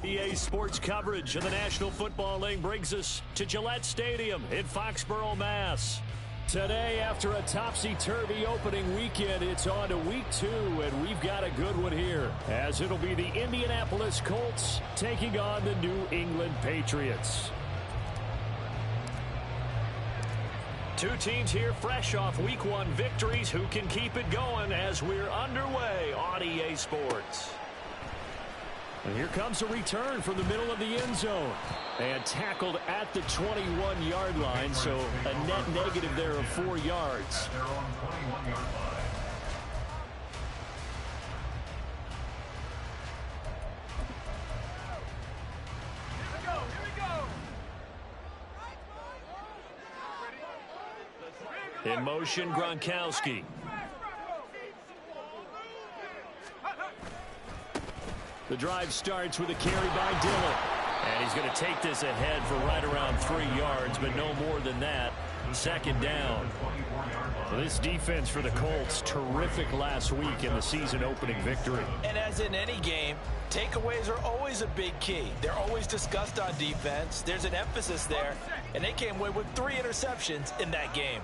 EA Sports coverage of the National Football League brings us to Gillette Stadium in Foxborough, Mass. Today, after a topsy-turvy opening weekend, it's on to week 2, and we've got a good one here, as it'll be the Indianapolis Colts taking on the New England Patriots. Two teams here fresh off week 1 victories. Who can keep it going as we're underway on EA Sports? And here comes a return from the middle of the end zone. And tackled at the 21-yard line, so a net negative there of 4 yards. In motion, Gronkowski. The drive starts with a carry by Dillon. And he's going to take this ahead for right around 3 yards, but no more than that. Second down. Well, this defense for the Colts, terrific last week in the season-opening victory. And as in any game, takeaways are always a big key. They're always discussed on defense. There's an emphasis there, and they came away with 3 interceptions in that game.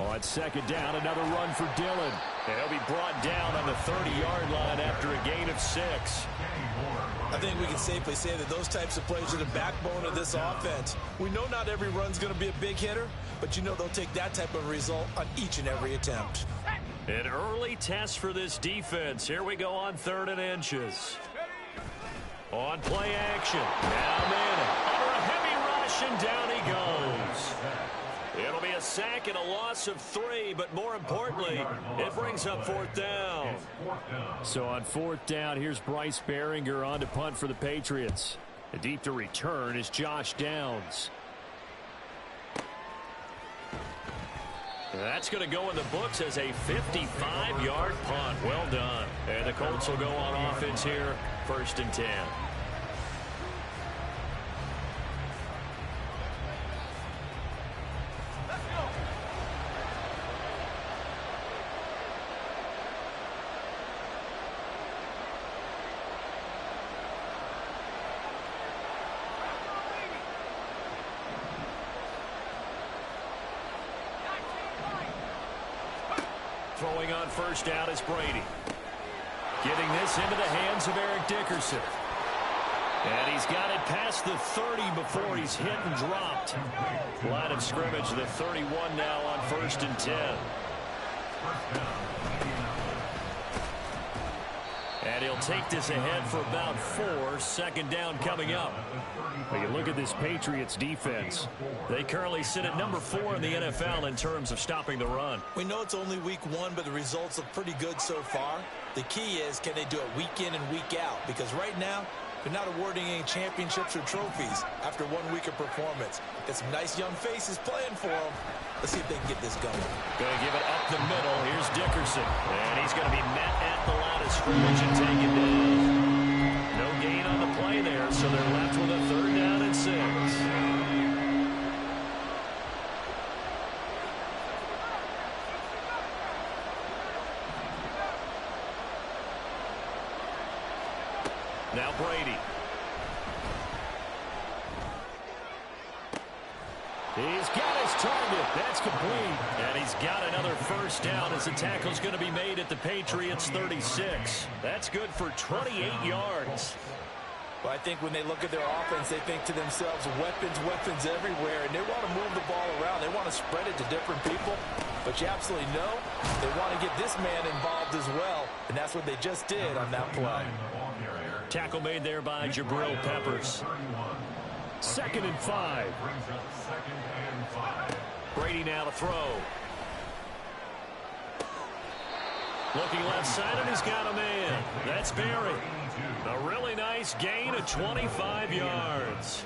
On second down, another run for Dillon. And he'll be brought down on the 30-yard line after a gain of 6. I think we can safely say that those types of plays are the backbone of this offense. We know not every run's going to be a big hitter, but you know they'll take that type of result on each and every attempt. An early test for this defense. Here we go on 3rd and inches. On play action. Now Manning under a heavy rush, and down he goes. It'll be a sack and a loss of 3, but more importantly, it brings up 4th down. So on 4th down, here's Bryce Behringer on to punt for the Patriots. The deep to return is Josh Downs. That's going to go in the books as a 55-yard punt. Well done. And the Colts will go on offense here, 1st and 10. Throwing on 1st down is Brady. Getting this into the hands of Eric Dickerson. And he's got it past the 30 before he's hit and dropped. Line of scrimmage, the 31 now on 1st and 10. And he'll take this ahead for about 4. 2nd down coming up. When you look at this Patriots defense, they currently sit at number 4 in the NFL in terms of stopping the run. We know it's only week 1, but the results look pretty good so far. The key is, can they do it week in and week out? Because right now, they're not awarding any championships or trophies after 1 week of performance. Got some nice young faces playing for them. Let's see if they can get this going. Going to give it up the middle. Here's Dickerson. And he's going to be met at the line of scrimmage and taken down. No gain on the play there, so they're left with a 3rd down and 6. Now Brady. He's got his target. That's complete. And he's got another 1st down as the tackle's going to be made at the Patriots 36. That's good for 28 yards. Well, I think when they look at their offense, they think to themselves, weapons, weapons everywhere, and they want to move the ball around. They want to spread it to different people. But you absolutely know they want to get this man involved as well, and that's what they just did on that play. Tackle made there by Jabril Peppers. 2nd and 5. Brady now to throw. Looking left side, and he's got a man. That's Berry. A really nice gain of 25 yards.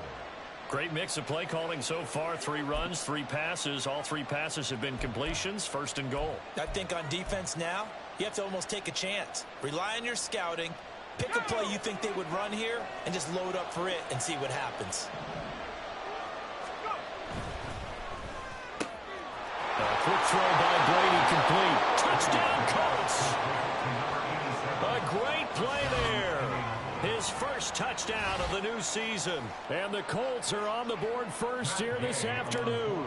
Great mix of play calling so far. 3 runs, 3 passes. All 3 passes have been completions. First and goal. I think on defense now, you have to almost take a chance. Rely on your scouting. Pick a play you think they would run here and just load up for it and see what happens. A quick throw by Brady, complete. Touchdown, Colts. A great play there. His first touchdown of the new season. And the Colts are on the board first here this afternoon.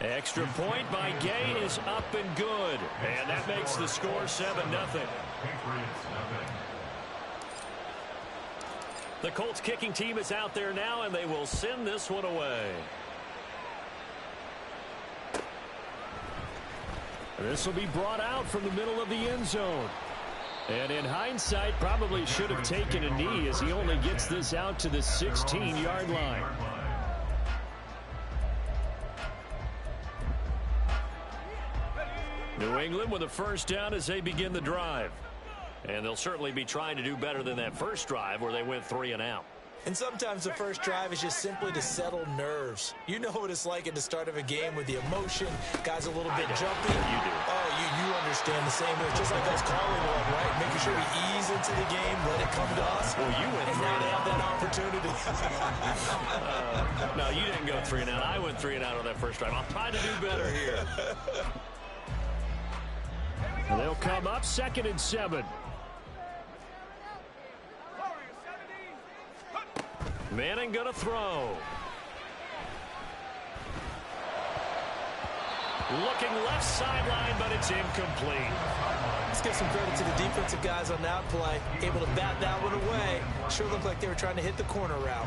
Extra point by Gay is up and good. And that makes the score 7-0. The Colts kicking team is out there now, and they will send this one away. This will be brought out from the middle of the end zone. And in hindsight, probably should have taken a knee as he only gets this out to the 16-yard line. New England with a first down as they begin the drive. And they'll certainly be trying to do better than that first drive where they went 3 and out. And sometimes the first drive is just simply to settle nerves. You know what it's like at the start of a game with the emotion. Guys a little bit jumpy. You do. Oh, you understand the same. It's just like us calling one, right? Making sure we ease into the game, let it come to us. Well, you went and 3 now and they out. have that opportunity. No, you didn't go 3 and out. I went 3 and out on that first drive. I'll try to do better here. They'll come up 2nd and 7. Manning gonna throw. Looking left sideline, but it's incomplete. Let's give some credit to the defensive guys on that play. Able to bat that one away. Sure looked like they were trying to hit the corner route.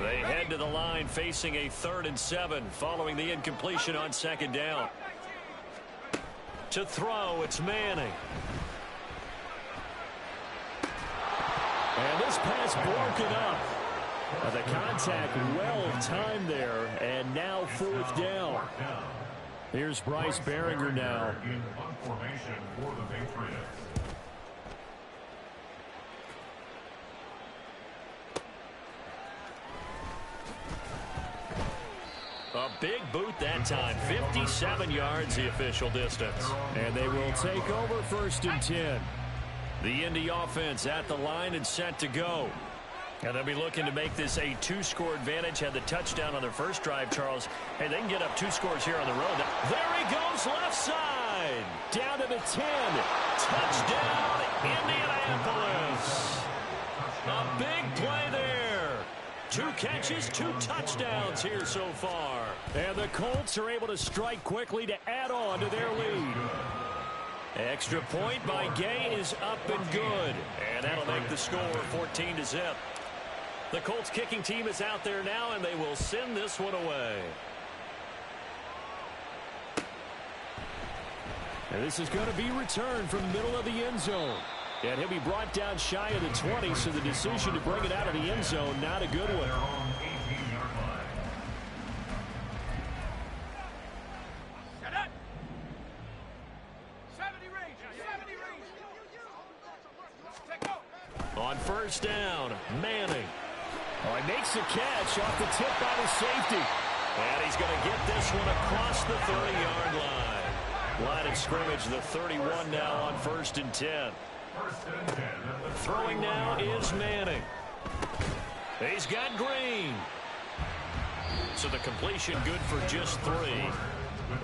They head to the line facing a 3rd and 7 following the incompletion on 2nd down. To throw, it's Manning. And this pass broken up. The contact well timed there, and now 4th down. Here's Bryce Behringer now. A big boot that time. 57 yards the official distance. And they will take over 1st and 10. The Indy offense at the line and set to go. And they'll be looking to make this a 2-score advantage. Had the touchdown on their first drive, Charles. Hey, they can get up 2 scores here on the road. There he goes, left side. Down to the 10. Touchdown, Indianapolis. A big play there. 2 catches, 2 touchdowns here so far. And the Colts are able to strike quickly to add on to their lead. Extra point by Gay is up and good. And that'll make the score 14-0. The Colts kicking team is out there now, and they will send this one away. And this is going to be returned from the middle of the end zone. And he'll be brought down shy of the 20, so the decision to bring it out of the end zone, not a good one. On 1st down, Manning. Oh, he makes a catch off the tip by the safety. And he's going to get this one across the 30-yard line. Line of scrimmage, the 31 now on 1st and 10. Throwing now is Manning. He's got Green. So the completion good for just 3.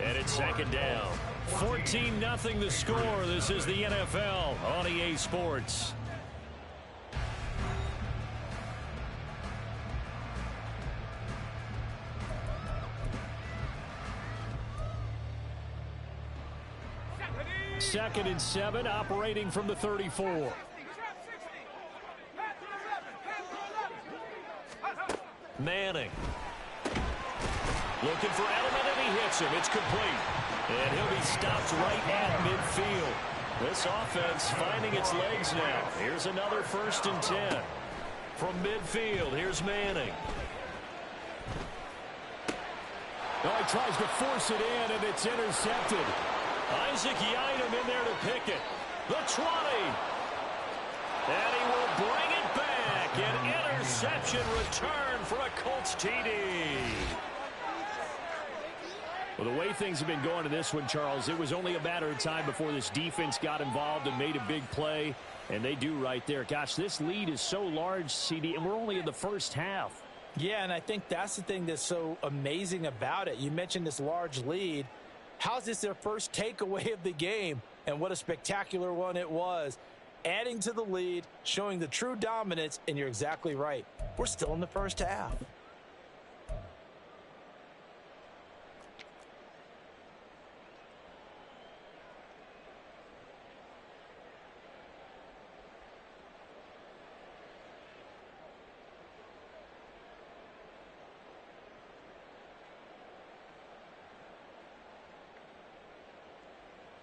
And it's 2nd down. 14-0 the score. This is the NFL on EA Sports. Second and 7, operating from the 34. Manning. Looking for Edelman, and he hits him. It's complete. And he'll be stopped right at midfield. This offense finding its legs now. Here's another 1st and 10. From midfield, here's Manning. Oh, he tries to force it in, and it's intercepted. Isaac Yiadom in there to pick it. The 20. And he will bring it back. An interception return for a Colts TD. Well, the way things have been going to this one, Charles, it was only a matter of time before this defense got involved and made a big play. And they do right there. Gosh, this lead is so large, CD, and we're only in the first half. Yeah, and I think that's the thing that's so amazing about it. You mentioned this large lead. How's this their first takeaway of the game? And what a spectacular one it was. Adding to the lead, showing the true dominance, and you're exactly right. We're still in the first half.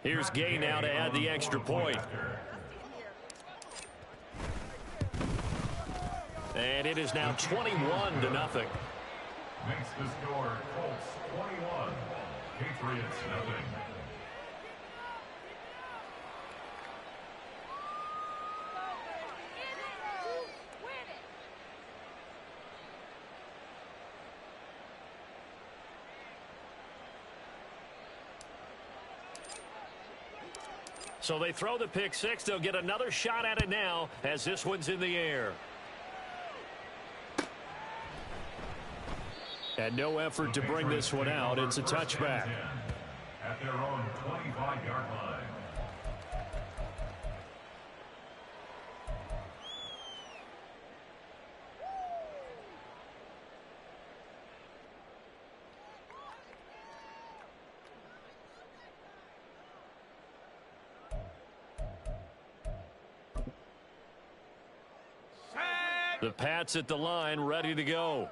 Here's Gay now to add the extra point. And it is now 21-0. Makes the score Colts 21, Patriots nothing. So they throw the pick six. They'll get another shot at it now as this one's in the air. And no effort to bring this one out. It's a touchback. At their own 25-yard line. The Pats at the line, ready to go.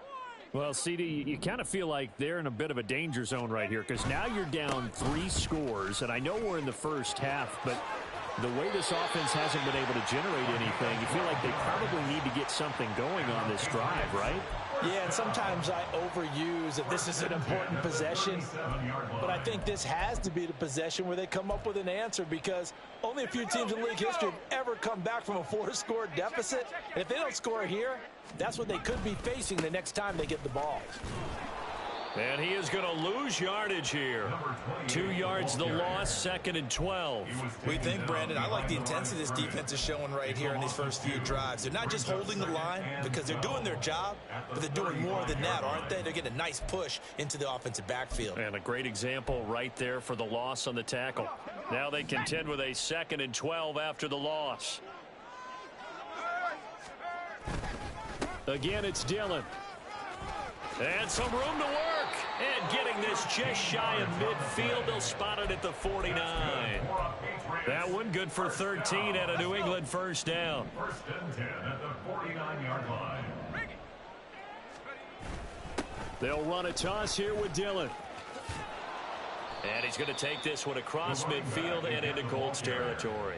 Well, CD, you kind of feel like they're in a bit of a danger zone right here because now you're down 3 scores, and I know we're in the first half, but the way this offense hasn't been able to generate anything, you feel like they probably need to get something going on this drive, right? Yeah, and sometimes I overuse that this is an important possession, but I think this has to be the possession where they come up with an answer because only a few teams in league history have ever come back from a 4-score deficit. And if they don't score here, that's what they could be facing the next time they get the ball. And he is going to lose yardage here. 2 yards the loss, 2nd and 12. We think, Brandon, I like the intensity this defense is showing right here in these first few drives. They're not just holding the line because they're doing their job, but they're doing more than that, aren't they? They're getting a nice push into the offensive backfield. And a great example right there for the loss on the tackle. Now they contend with a 2nd and 12 after the loss. Again, it's Dillon. And some room to work. And getting this just shy of midfield. They'll spot it at the 49. That one good for 13 at a New England first down. First and 10 at the 49-yard line. They'll run a toss here with Dillon. And he's going to take this one across midfield and into Colts territory.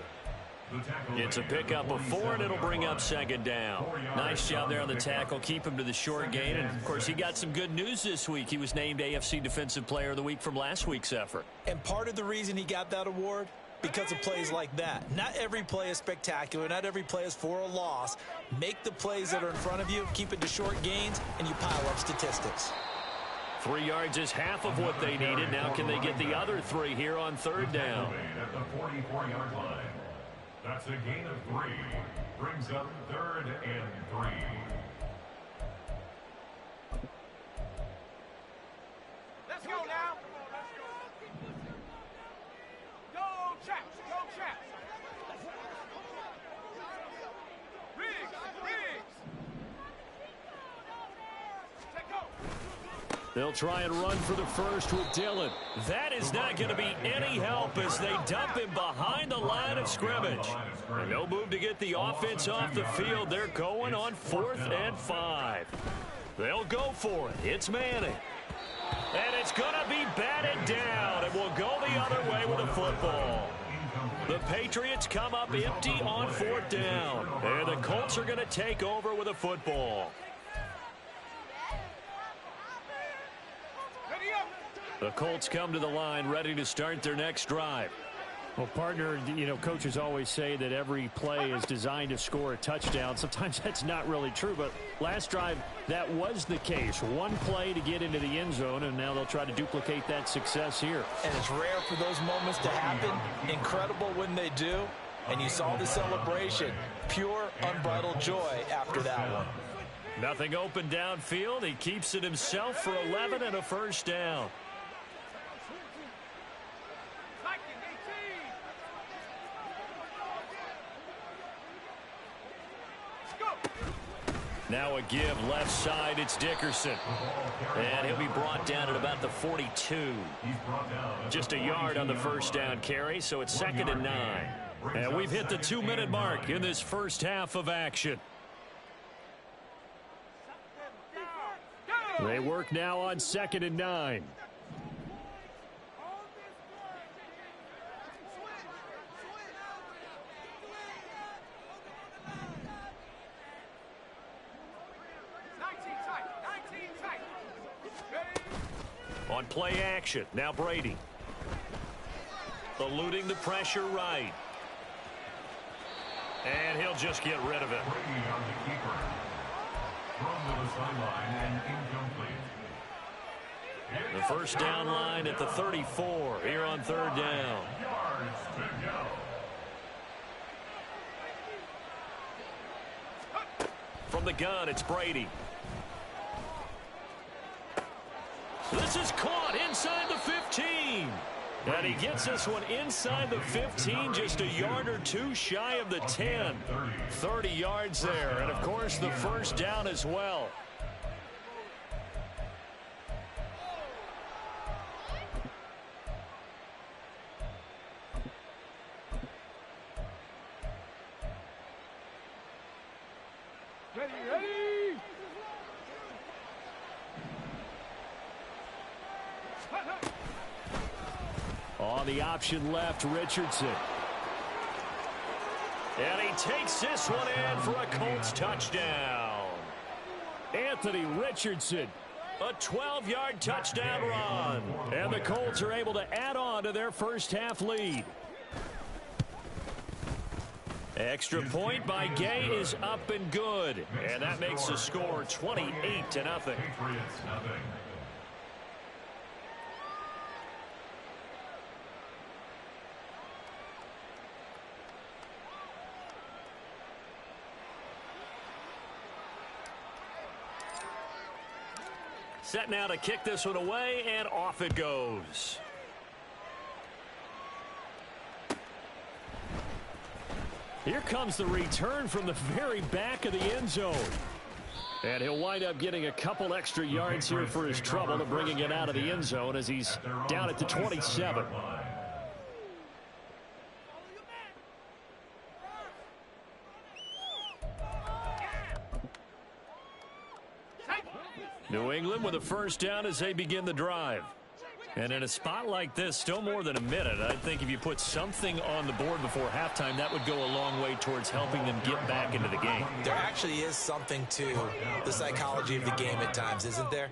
It's a pickup of 4, and it'll bring up 2nd down. Nice job there on the tackle. Keep him to the short gain. And, of course, he got some good news this week. He was named AFC Defensive Player of the Week from last week's effort. And part of the reason he got that award, because of plays like that. Not every play is spectacular. Not every play is for a loss. Make the plays that are in front of you, keep it to short gains, and you pile up statistics. 3 yards is half of what they needed. Now can they get the other 3 here on 3rd down? At the 44-yard line. That's a gain of 3. Brings up 3rd and 3. Let's go now. Go, Chaps. Go, Chaps. Riggs. Take go. They'll try and run for the first with Dillon. That is not going to be any help as they dump him behind the line of scrimmage. And no move to get the offense off the field. They're going on 4th and 5. They'll go for it. It's Manning. And it's going to be batted down. It will go the other way with the football. The Patriots come up empty on 4th down. And the Colts are going to take over with a football. Ready up. The Colts come to the line ready to start their next drive. Well, partner, you know, coaches always say that every play is designed to score a touchdown. Sometimes that's not really true, but last drive, that was the case. One play to get into the end zone, and now they'll try to duplicate that success here. And it's rare for those moments to happen. Incredible when they do. And you saw the celebration. Pure, unbridled joy after that one. Nothing open downfield. He keeps it himself for 11 and a first down. Now a give left side. It's Dickerson. And he'll be brought down at about the 42. Just a yard on the first down carry, so it's 2nd and 9. And we've hit the 2-minute mark in this first half of action. They work now on 2nd and 9. On play action, now Brady. Eluding the pressure right. And he'll just get rid of it. Brady on the keeper. Thrown to the sideline and incomplete. The first down line at the 34 here on 3rd down. Yards to go. From the gun, it's Brady. This is caught inside the 15. And he gets this one inside the 15, just a yard or two shy of the 10. 30 yards there, and of course the first down as well. Ready. On the option left, Richardson. And he takes this one in for a Colts touchdown. Anthony Richardson, a 12-yard touchdown run. And the Colts are able to add on to their first half lead. Extra point by Gay is up and good. And that makes the score 28-0. Patriots nothing. Set now to kick this one away, and off it goes. Here comes the return from the very back of the end zone. And he'll wind up getting a couple extra yards here for his trouble to bringing it out of the end zone as he's down at the 27. New England with a first down as they begin the drive. And in a spot like this, still more than a minute, I think if you put something on the board before halftime, that would go a long way towards helping them get back into the game. There actually is something to the psychology of the game at times, isn't there?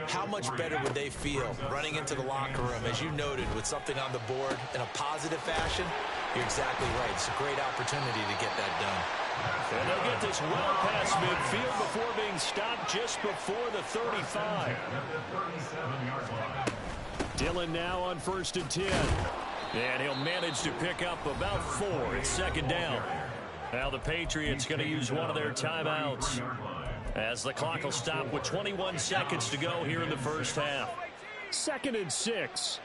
How much better would they feel running into the locker room, as you noted, with something on the board in a positive fashion? You're exactly right. It's a great opportunity to get that done. And they'll get this well past midfield before being stopped just before the 35. Dillon now on 1st and 10. And he'll manage to pick up about 4. It's 2nd down. Now the Patriots going to use one of their timeouts as the clock will stop with 21 seconds to go here in the first half. 2nd and 6.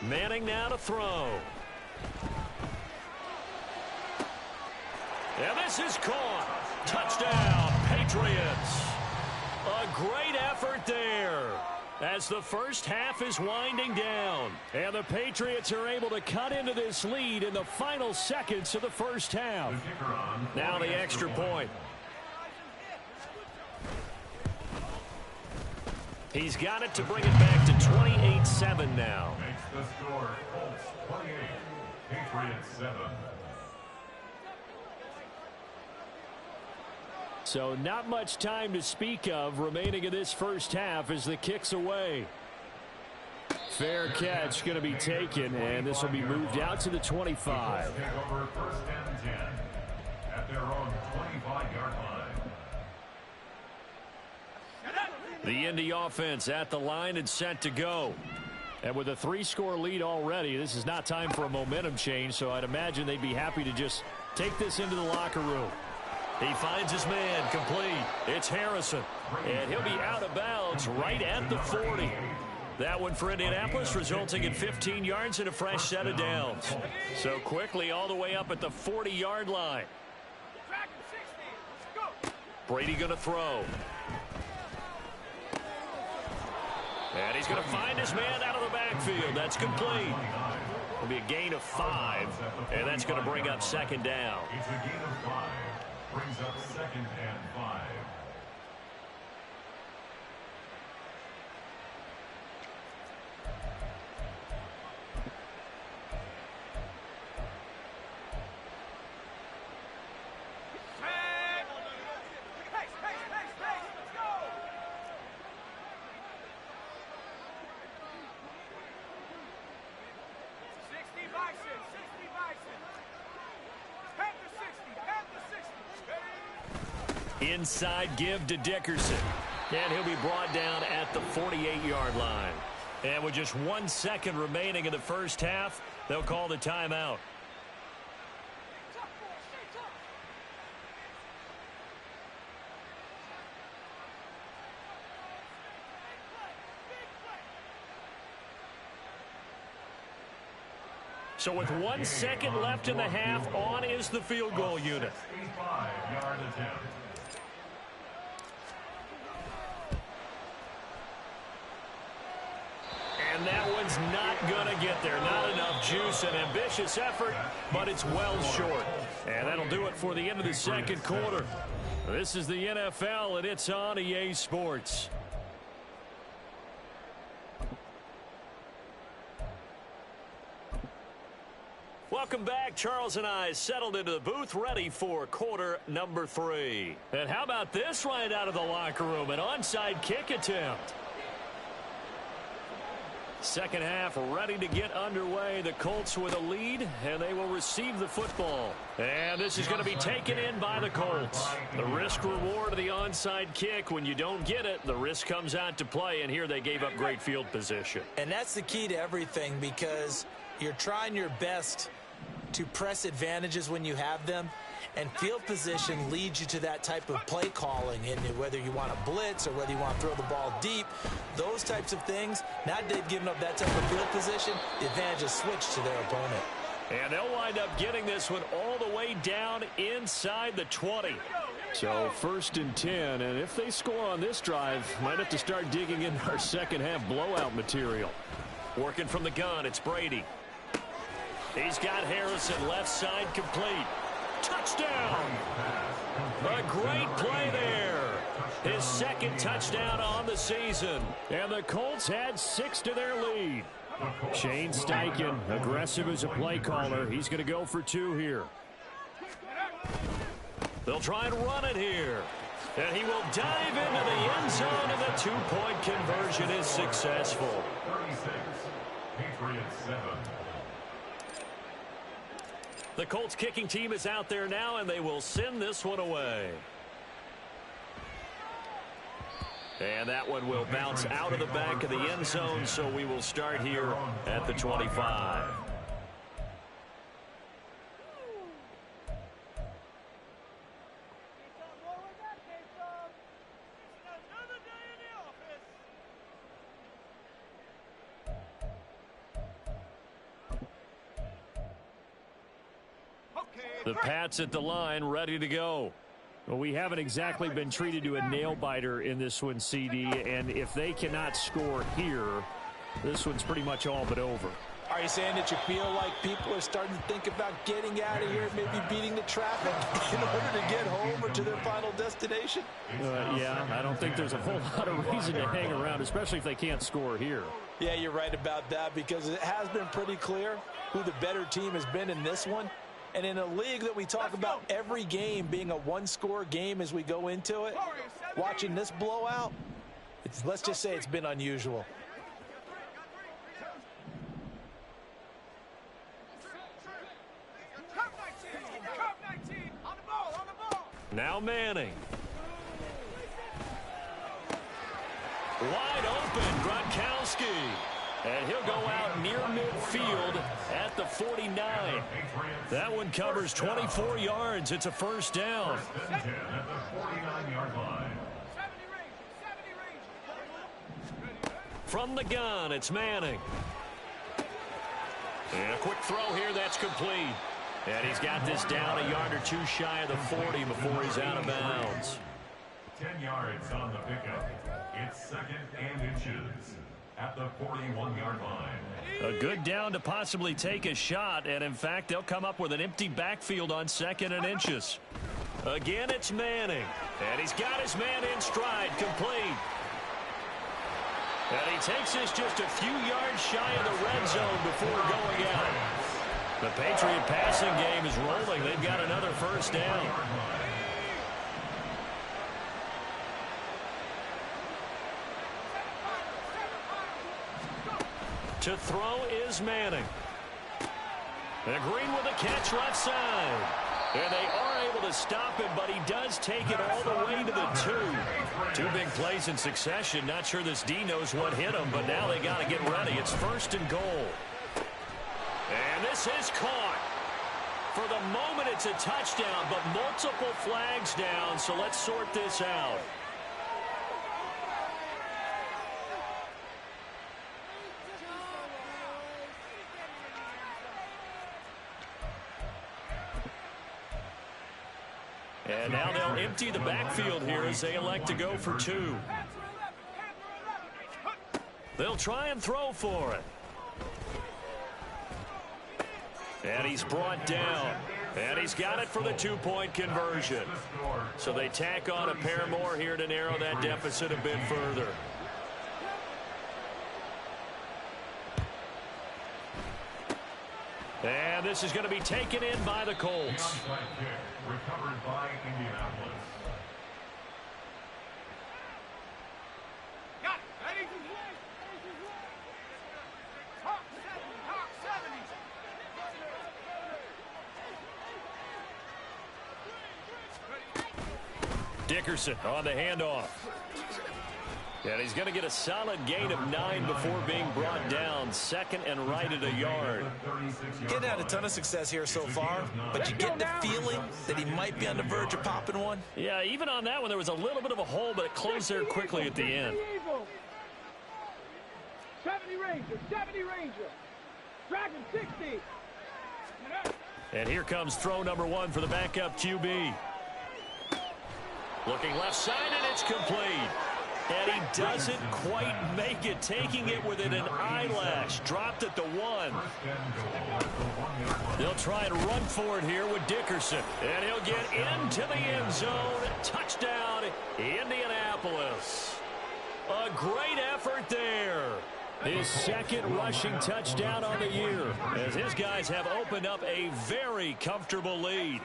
Manning now to throw. And this is caught. Touchdown, Patriots. A great effort there as the first half is winding down. And the Patriots are able to cut into this lead in the final seconds of the first half. Now the extra point. He's got it to bring it back to 28-7 now. Makes the score Colts 28, Patriots 7. So not much time to speak of remaining in this first half as the kick's away. Fair catch going to be taken, and this will be moved out to the 25. Take over first and 10 at their own 25-yard line. The Indy offense at the line and set to go. And with a 3-score lead already, this is not time for a momentum change, so I'd imagine they'd be happy to just take this into the locker room. He finds his man complete. It's Harrison. And he'll be out of bounds right at the 40. That one for Indianapolis, resulting in 15 yards and a fresh set of downs. So quickly all the way up at the 40-yard line. Brady going to throw. And he's going to find his man out of the backfield. That's complete. It'll be a gain of 5, and that's going to bring up second down. It's a gain of 5. Brings up second and 5. Inside give to Dickerson. And he'll be brought down at the 48-yard line. And with just 1 second remaining in the first half, they'll call the timeout. So with 1 second left in the half, on is the field goal unit. 65-yard attempt. And that one's not going to get there. Not enough juice. An ambitious effort, but it's well short. And that'll do it for the end of the second quarter. This is the NFL, and it's on EA Sports. Welcome back. Charles and I settled into the booth, ready for quarter number 3. And how about this right out of the locker room? An onside kick attempt. Second half ready to get underway. The Colts with a lead, and they will receive the football. And this is going to be taken in by the Colts. The risk reward of the onside kick. When you don't get it, the risk comes out to play, and here they gave up great field position. And that's the key to everything, because you're trying your best to press advantages when you have them, and field position leads you to that type of play calling, and whether you want to blitz or whether you want to throw the ball deep, those types of things. Now they've given up that type of field position, the advantage is switched to their opponent. And they'll wind up getting this one all the way down inside the 20. So first and 10, and if they score on this drive, might have to start digging in our second half blowout material. Working from the gun, it's Brady. He's got Harrison left side complete. Touchdown! A great play there. His second touchdown on the season. And the Colts had 6 to their lead. Shane Steichen, aggressive as a play caller. He's going to go for 2 here. They'll try and run it here. And he will dive into the end zone, and the 2-point conversion is successful. 36. Patriots 7. The Colts kicking team is out there now, and they will send this one away. And that one will bounce out of the back of the end zone, so we will start here at the 25. The Pats at the line, ready to go. Well, we haven't exactly been treated to a nail-biter in this one, CD, and if they cannot score here, this one's pretty much all but over. Are you saying that you feel like people are starting to think about getting out of here, maybe beating the traffic in order to get home or to their final destination? Yeah, I don't think there's a whole lot of reason to hang around, especially if they can't score here. Yeah, you're right about that, because it has been pretty clear who the better team has been in this one. And in a league that we talk about every game being a one-score game as we go into it, watching this blowout, let's just say it's been unusual. Now Manning. Wide open, Gronkowski. And he'll go out near midfield at the 49. That one covers 24 yards. It's a first down. At the 49-yard line. From the gun, it's Manning. And a quick throw here, that's complete. And he's got this down a yard or two shy of the 40 before he's out of bounds. 10 yards on the pickup. It's second and inches at the 41-yard line. A good down to possibly take a shot, and in fact, they'll come up with an empty backfield on second and inches. Again, it's Manning, and he's got his man in stride, complete. And he takes this just a few yards shy of the red zone before going out. The Patriot passing game is rolling. They've got another first down. To throw is Manning. And Green with a catch left side. And they are able to stop him, but he does take it all the way to the 2. Two big plays in succession. Not sure this D knows what hit him, but now they got to get ready. It's first and goal. And this is caught. For the moment, it's a touchdown, but multiple flags down, so let's sort this out. And now they'll empty the backfield here as they elect to go for 2. They'll try and throw for it. And he's brought down. And he's got it for the 2-point conversion. So they tack on a pair more here to narrow that deficit a bit further. And this is going to be taken in by the Colts. Recovered by Indianapolis. Got it. Ready? Top 70. Dickerson on the handoff. And he's going to get a solid gain of 9 before being brought down. Second and right at a yard. Getting had a ton of success here so far, but you get the feeling that he might be on the verge of popping one. Yeah, even on that one, there was a little bit of a hole, but it closed there quickly at the end. 70 Ranger, 70 Ranger. Dragon 60. And here comes throw number 1 for the backup QB. Looking left side, and it's complete. And he doesn't quite make it, taking it within an eyelash. Dropped at the 1. They'll try and run for it here with Dickerson. And he'll get into the end zone. Touchdown, Indianapolis. A great effort there. His second rushing touchdown on the year, as his guys have opened up a very comfortable lead.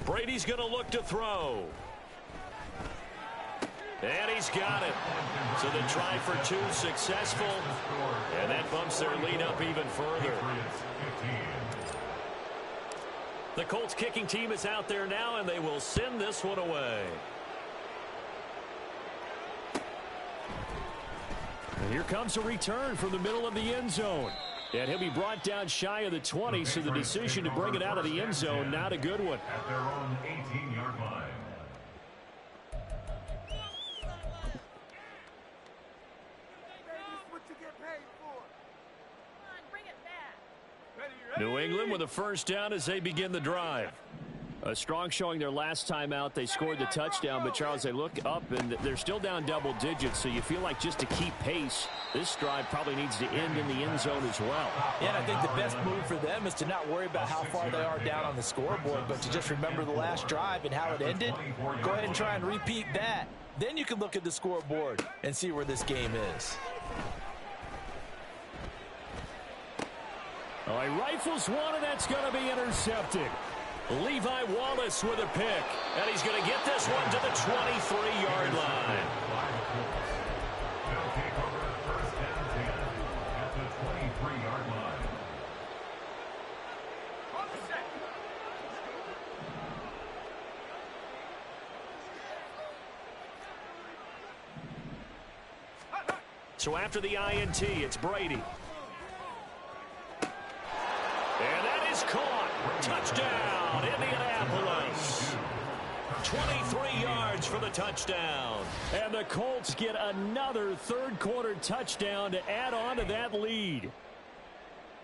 Brady's going to look to throw. And he's got it. So the try for 2 successful. And that bumps their lead up even further. The Colts kicking team is out there now, and they will send this one away. And here comes a return from the middle of the end zone. And he'll be brought down shy of the 20, so the decision to bring it out of the end zone, not a good one. At their own 18-yard line. New England with a first down as they begin the drive. A strong showing their last time out. They scored the touchdown, but Charles, they look up and they're still down double digits, so you feel like just to keep pace, this drive probably needs to end in the end zone as well. Yeah, and I think the best move for them is to not worry about how far they are down on the scoreboard, but to just remember the last drive and how it ended. Go ahead and try and repeat that. Then you can look at the scoreboard and see where this game is. Oh, he rifles one, and that's going to be intercepted. Levi Wallace with a pick, and he's going to get this one to the 23-yard line. They'll take over the first and 10 at the 23-yard line. So after the INT, it's Brady. And that is caught. Touchdown, Indianapolis. 23 yards for the touchdown. And the Colts get another third-quarter touchdown to add on to that lead.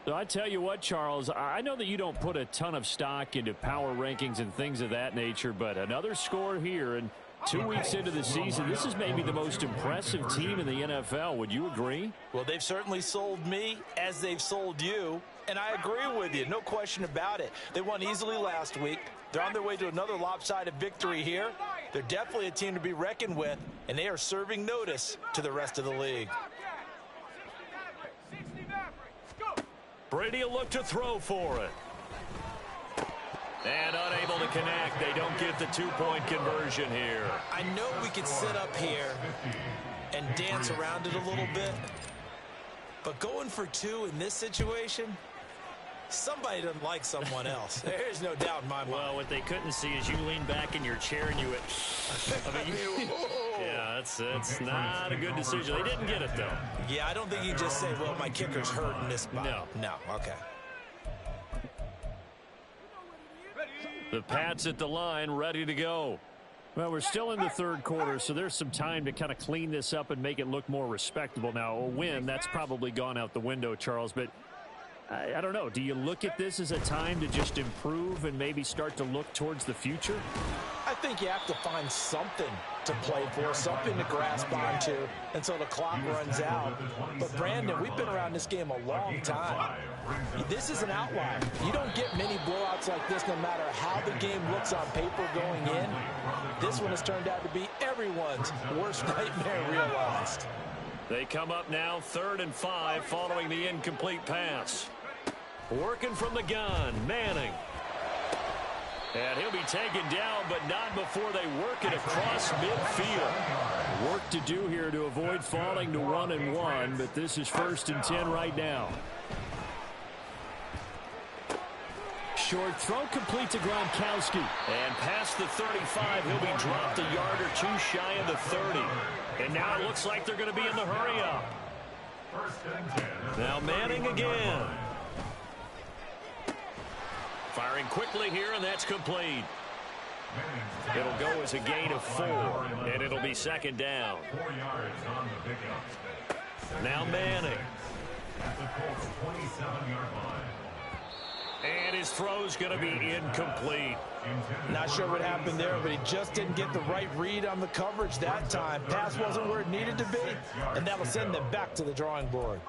So I tell you what, Charles, I know that you don't put a ton of stock into power rankings and things of that nature, but another score here, and 2 weeks into the season, this is maybe the most impressive team in the NFL. Would you agree? Well, they've certainly sold me as they've sold you, and I agree with you, no question about it. They won easily last week. They're on their way to another lopsided victory here. They're definitely a team to be reckoned with, and they are serving notice to the rest of the league. Brady will look to throw for it. And unable to connect. They don't get the two-point conversion here. I know we could sit up here and dance around it a little bit, but going for two in this situation, somebody doesn't like someone else. There's no doubt in my mind. Well, what they couldn't see is you lean back in your chair and you went, yeah, that's not a good decision. They didn't get it, though. Yeah, I don't think you just say, well, my kicker's hurt in this spot. No, okay. The Pats at the line, ready to go. Well, we're still in the third quarter, so there's some time to kind of clean this up and make it look more respectable. Now, a win, that's probably gone out the window, Charles, but I don't know. Do you look at this as a time to just improve and maybe start to look towards the future? I think you have to find something to play for, something to grasp onto until the clock runs out. But, Brandon, we've been around this game a long time. This is an outlier. You don't get many blowouts like this no matter how the game looks on paper going in. This one has turned out to be everyone's worst nightmare realized. They come up now 3rd and 5 following the incomplete pass. Working from the gun, Manning. And he'll be taken down, but not before they work it across midfield. Work to do here to avoid falling to 1-1, but this is 1st and 10 right now. Short throw complete to Gronkowski. And past the 35, he'll be dropped a yard or two shy of the 30. And now it looks like they're going to be in the hurry-up. Now Manning again. Firing quickly here, and that's complete. It'll go as a gain of 4, and it'll be 2nd down. 4 yards on the pickup. Now Manning. At the Colts 27-yard line. And his throw's going to be incomplete. Not sure what happened there, but he just didn't get the right read on the coverage that time. Pass wasn't where it needed to be, and that'll send them back to the drawing board.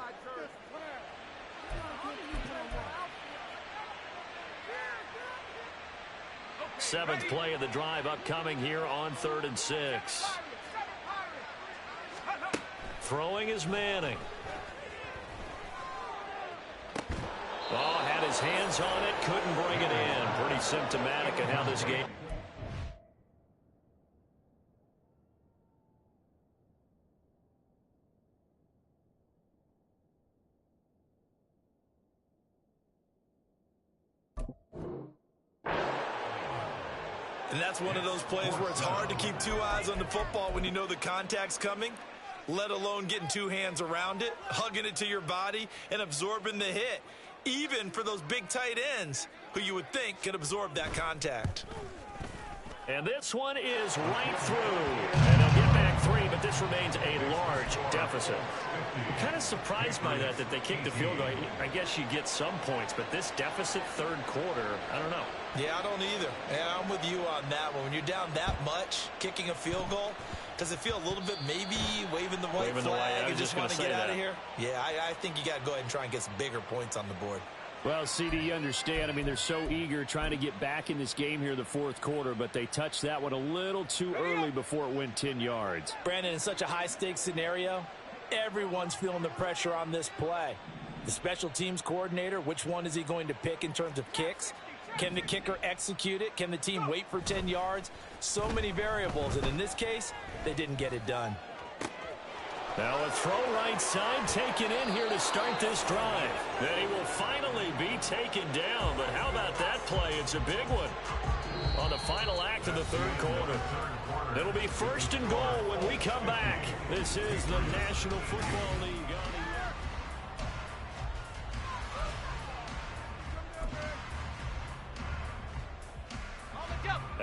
Seventh play of the drive upcoming here on 3rd and 6. Throwing is Manning. Oh, had his hands on it, couldn't bring it in. Pretty symptomatic of how this game. And that's one of those plays where it's hard to keep 2 eyes on the football when you know the contact's coming, let alone getting 2 hands around it, hugging it to your body, and absorbing the hit, even for those big tight ends who you would think could absorb that contact. And this one is right through. And they'll get back 3, but this remains a large deficit. I'm kind of surprised by that they kicked the field goal. I guess you get some points, but this deficit third quarter, I don't know. Yeah, I don't either. And I'm with you on that one. When you're down that much, kicking a field goal, does it feel a little bit maybe waving the white flag and just want to get out of here? Yeah, I think you got to go ahead and try and get some bigger points on the board. Well, CD, you understand. I mean, they're so eager trying to get back in this game here in the fourth quarter, but they touched that one a little too early before it went 10 yards. Brandon, in such a high-stakes scenario, everyone's feeling the pressure on this play. The special teams coordinator, which one is he going to pick in terms of kicks? Can the kicker execute it? Can the team wait for 10 yards? So many variables, and in this case, they didn't get it done. Now a throw right side taken in here to start this drive. Then he will finally be taken down. But how about that play? It's a big one on the final act of the third quarter. It'll be 1st and goal when we come back. This is the National Football League.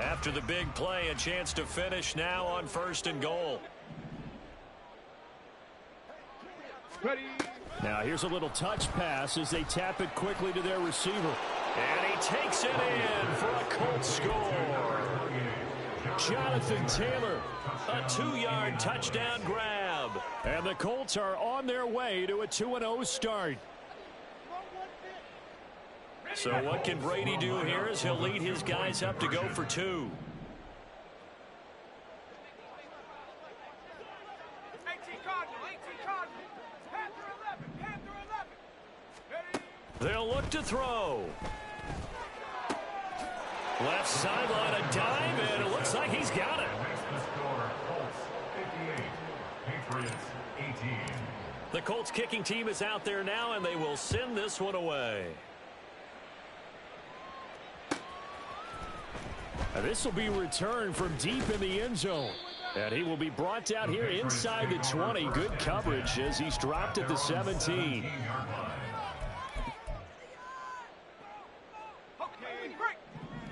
After the big play, a chance to finish now on 1st and goal. Ready. Now here's a little touch pass as they tap it quickly to their receiver. And he takes it in for a Colts score. Jonathan Taylor, a 2-yard touchdown grab. And the Colts are on their way to a 2-0 start. So what can Brady do here as he'll lead his guys up to go for 2. They'll look to throw. Left sideline, a dive, and it looks like he's got it. The Colts kicking team is out there now, and they will send this one away. And this will be returned from deep in the end zone. And he will be brought down here inside the 20. Good coverage as he's dropped at the 17.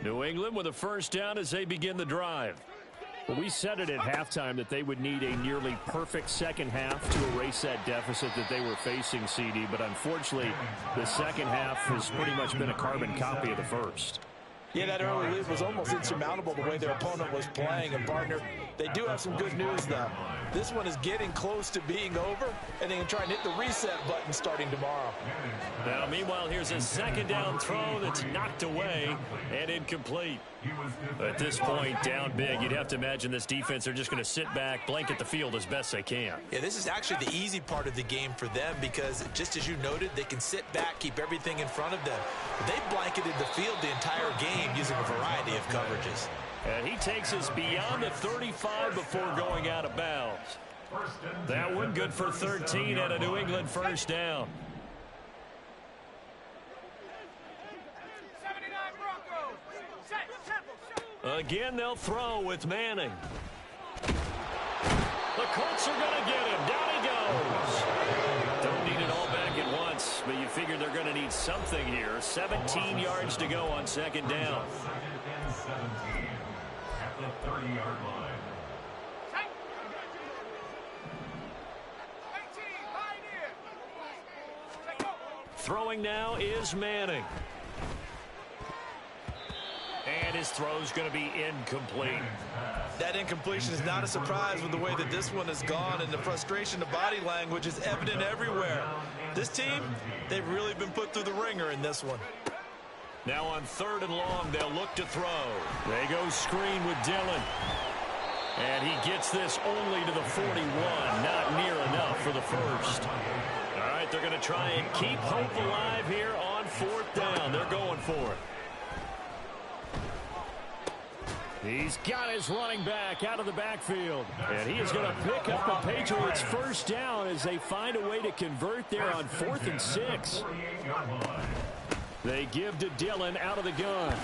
New England with a first down as they begin the drive. Well, we said it at halftime that they would need a nearly perfect second half to erase that deficit that they were facing, CD. But unfortunately, the second half has pretty much been a carbon copy of the first. Yeah, that early lead was almost insurmountable the way their opponent was playing. And, partner, they do have some good news, though. This one is getting close to being over, and they can try and hit the reset button starting tomorrow. Now, meanwhile, here's a second down throw that's knocked away and incomplete. At this point, down big, you'd have to imagine this defense, they're just going to sit back, blanket the field as best they can. Yeah, this is actually the easy part of the game for them because, just as you noted, they can sit back, keep everything in front of them. They've blanketed the field the entire game using a variety of coverages. And he takes us beyond the 35 before going out of bounds. That one good for 13 and a New England first down. Again, they'll throw with Manning. The Colts are going to get him. Down he goes. Don't need it all back at once, but you figure they're going to need something here. 17 yards to go on second down. At the 30-yard line. Throwing now is Manning. And his throw's going to be incomplete. That incompletion is not a surprise with the way that this one has gone, and the frustration of body language is evident everywhere. This team, they've really been put through the ringer in this one. Now on 3rd and long, they'll look to throw. They go screen with Dillon. And he gets this only to the 41. Not near enough for the first. All right, they're going to try and keep hope alive here on 4th down. They're going for it. He's got his running back out of the backfield. And he is going to pick up a Patriots first down as they find a way to convert there on 4th and 6. They give to Dillon out of the gun.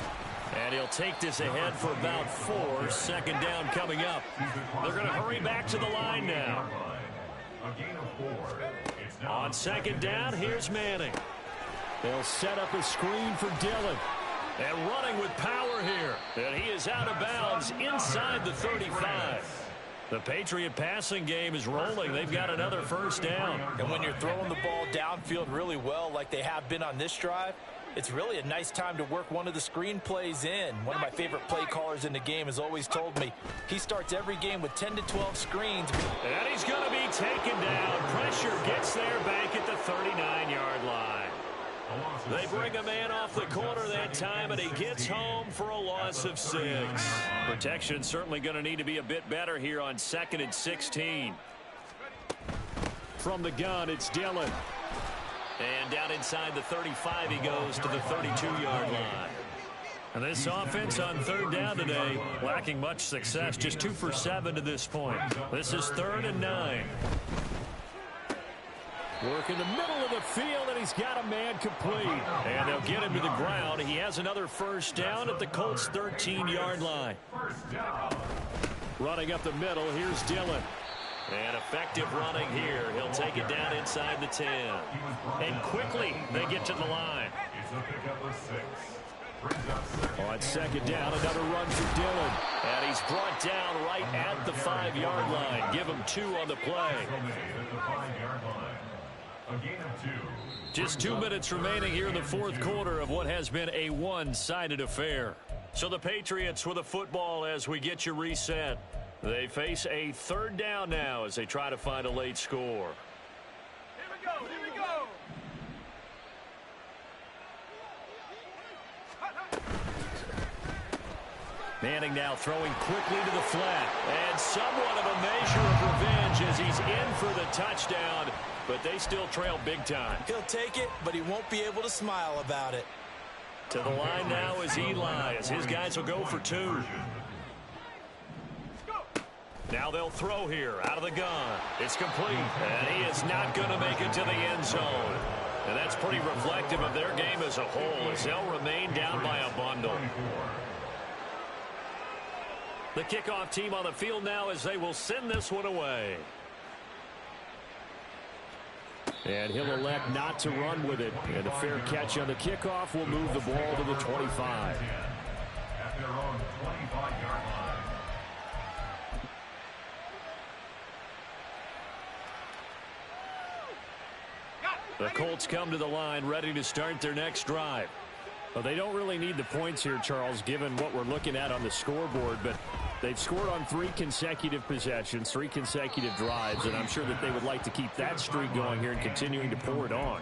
And he'll take this ahead for about 4. Second down coming up. They're going to hurry back to the line now. On second down, here's Manning. They'll set up a screen for Dillon. And running with power here. And he is out of bounds inside the 35. The Patriot passing game is rolling. They've got another first down. And when you're throwing the ball downfield really well like they have been on this drive, it's really a nice time to work one of the screen plays in. One of my favorite play callers in the game has always told me he starts every game with 10 to 12 screens. And he's going to be taken down. Pressure gets there back at the 39-yard line. They bring a man off the corner that time, and he gets home for a loss of 6. Protection certainly going to need to be a bit better here on 2nd and 16. From the gun, it's Dillon. And down inside the 35, he goes to the 32-yard line. And this offense on 3rd down today, lacking much success, just 2 for 7 to this point. This is 3rd and 9. Work in the middle of the field, and he's got a man complete. And they'll get him to the ground. He has another first down at the Colts' 13-yard line. Running up the middle, here's Dillon. And effective running here. He'll take it down inside the 10. And quickly, they get to the line. On 2nd down, another run for Dillon. And he's brought down right at the 5-yard line. Give him 2 on the play. Just 2 minutes remaining here in the 4th quarter of what has been a one-sided affair. So the Patriots with a football as we get you reset. They face a 3rd down now as they try to find a late score. Here we go, here we go. Manning now throwing quickly to the flat. And somewhat of a measure of revenge as he's in for the touchdown. But they still trail big time. He'll take it, but he won't be able to smile about it. To the line now is Eli as his guys will go for 2. Now they'll throw here out of the gun. It's complete. And he is not going to make it to the end zone. And that's pretty reflective of their game as a whole as they'll remain down by a bundle. The kickoff team on the field now as they will send this one away. And he'll elect not to run with it. And a fair catch on the kickoff will move the ball to the 25. At their own 25-yard line. The Colts come to the line ready to start their next drive. Well, they don't really need the points here, Charles, given what we're looking at on the scoreboard, but they've scored on 3 consecutive possessions, 3 consecutive drives, and I'm sure that they would like to keep that streak going here and continuing to pour it on.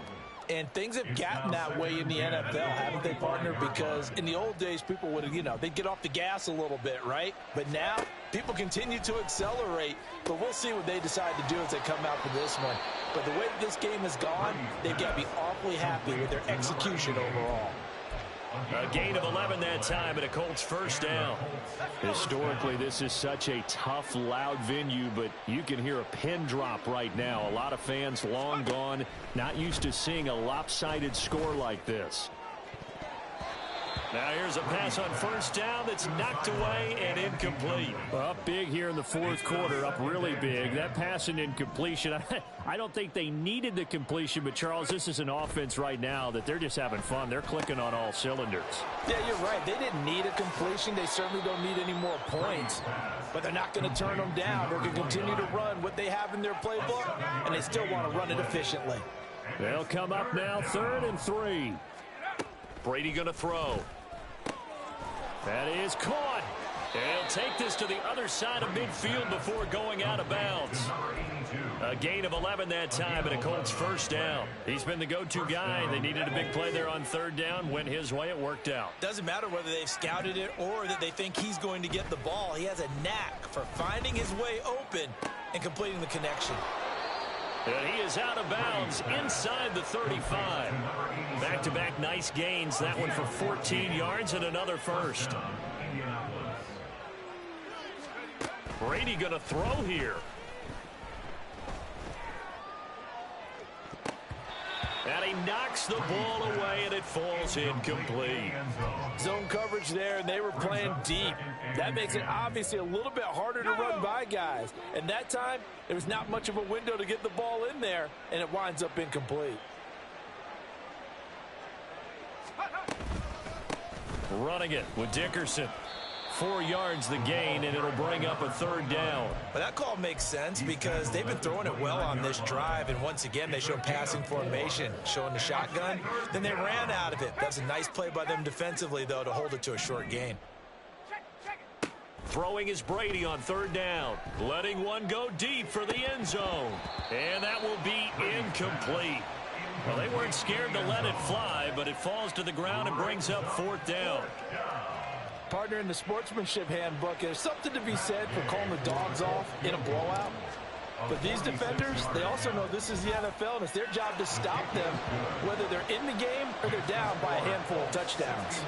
And things have gotten that way in the NFL, haven't they, partner? Because in the old days, people would, they'd get off the gas a little bit, right? But now, people continue to accelerate. But we'll see what they decide to do as they come out for this one. But the way this game has gone, they've got to be awfully happy with their execution overall. A gain of 11 that time and a Colts first down. Historically, this is such a tough, loud venue, but you can hear a pin drop right now. A lot of fans long gone, not used to seeing a lopsided score like this. Now here's a pass on first down that's knocked away and incomplete. Up big here in the 4th quarter, up really big. That pass and incompletion, I don't think they needed the completion, but Charles, this is an offense right now that they're just having fun. They're clicking on all cylinders. Yeah, you're right. They didn't need a completion. They certainly don't need any more points. But they're not going to turn them down. They're going to continue to run what they have in their playbook, and they still want to run it efficiently. They'll come up now 3rd and 3. Brady going to throw. That is caught. And he'll take this to the other side of midfield before going out of bounds. A gain of 11 that time and a Colts first down. He's been the go-to guy. They needed a big play there on 3rd down. Went his way. It worked out. Doesn't matter whether they've scouted it or that they think he's going to get the ball. He has a knack for finding his way open and completing the connection. And he is out of bounds inside the 35. Back-to-back nice gains. That one for 14 yards and another first. Brady going to throw here. And he knocks the ball away, and it falls incomplete. Zone coverage there, and they were playing deep. That makes it obviously a little bit harder to run by guys. And that time, there was not much of a window to get the ball in there, and it winds up incomplete. Running it with Dickerson. 4 yards the gain, and it'll bring up a 3rd down. But that call makes sense because they've been throwing it well on this drive, and once again they show passing formation, showing the shotgun. Then they ran out of it. That was a nice play by them defensively, though, to hold it to a short gain. Throwing is Brady on 3rd down. Letting one go deep for the end zone. And that will be incomplete. Well, they weren't scared to let it fly, but it falls to the ground and brings up 4th down. Partner, in the sportsmanship handbook, there's something to be said for calling the dogs off in a blowout. But these defenders, they also know this is the NFL, and it's their job to stop them, whether they're in the game or they're down by a handful of touchdowns.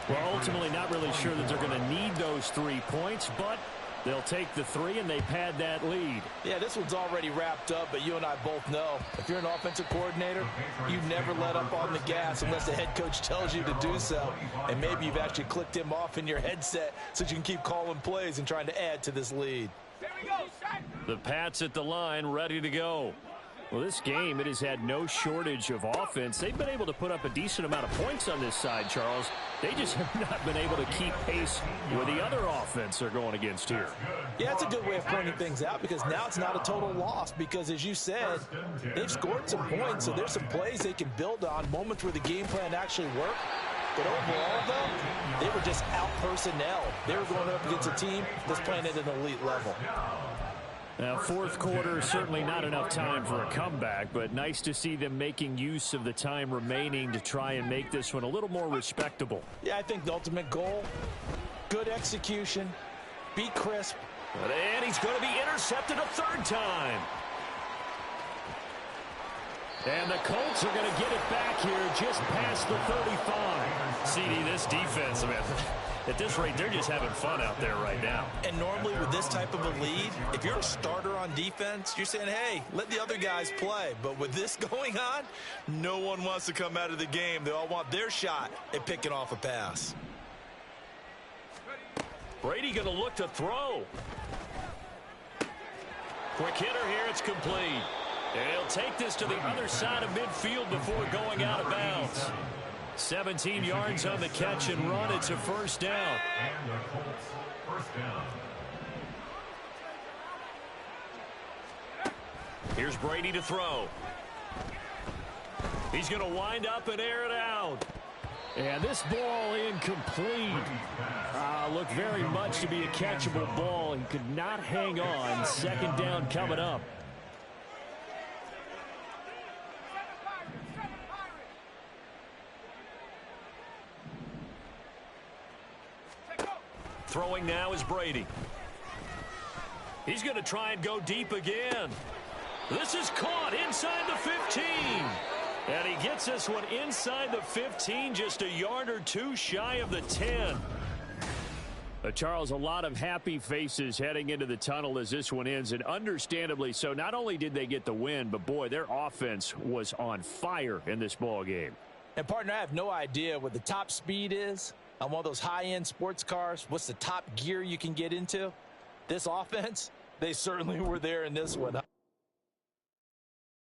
Well, ultimately not really sure that they're going to need those 3 points, but they'll take the 3 and they've had that lead. Yeah, this one's already wrapped up, but you and I both know if you're an offensive coordinator, you never let up on the gas unless the head coach tells you to do so. And maybe you've actually clicked him off in your headset so you can keep calling plays and trying to add to this lead. The Pats at the line, ready to go. Well, this game, it has had no shortage of offense. They've been able to put up a decent amount of points on this side, Charles. They just have not been able to keep pace with the other offense they're going against here. Yeah, it's a good way of pointing things out because now it's not a total loss because, as you said, they've scored some points, so there's some plays they can build on, moments where the game plan actually worked. But overall, though, they were just out personnel. They were going up against a team that's playing at an elite level. Now, 4th quarter, certainly not enough time for a comeback, but nice to see them making use of the time remaining to try and make this one a little more respectable. Yeah, I think the ultimate goal, good execution, be crisp. And he's going to be intercepted a 3rd time. And the Colts are going to get it back here just past the 35. CD, this defense, man, at this rate, they're just having fun out there right now. And normally with this type of a lead, if you're a starter on defense, you're saying, hey, let the other guys play. But with this going on, no one wants to come out of the game. They all want their shot at picking off a pass. Brady going to look to throw. Quick hitter here, it's complete. And he'll take this to the other side of midfield before going out of bounds. 17 yards on the catch and run. It's a 1st down. And the Colts, 1st down. Here's Brady to throw. He's going to wind up and air it out. And this ball incomplete. Looked very much to be a catchable ball. He could not hang on. 2nd down coming up. Throwing now is Brady. He's going to try and go deep again. This is caught inside the 15. And he gets this one inside the 15, just a yard or 2 shy of the 10. Charles, a lot of happy faces heading into the tunnel as this one ends, and understandably so. Not only did they get the win, but boy, their offense was on fire in this ball game. And partner, I have no idea what the top speed is on one of those high-end sports cars. What's the top gear you can get into? This offense, they certainly were there in this one.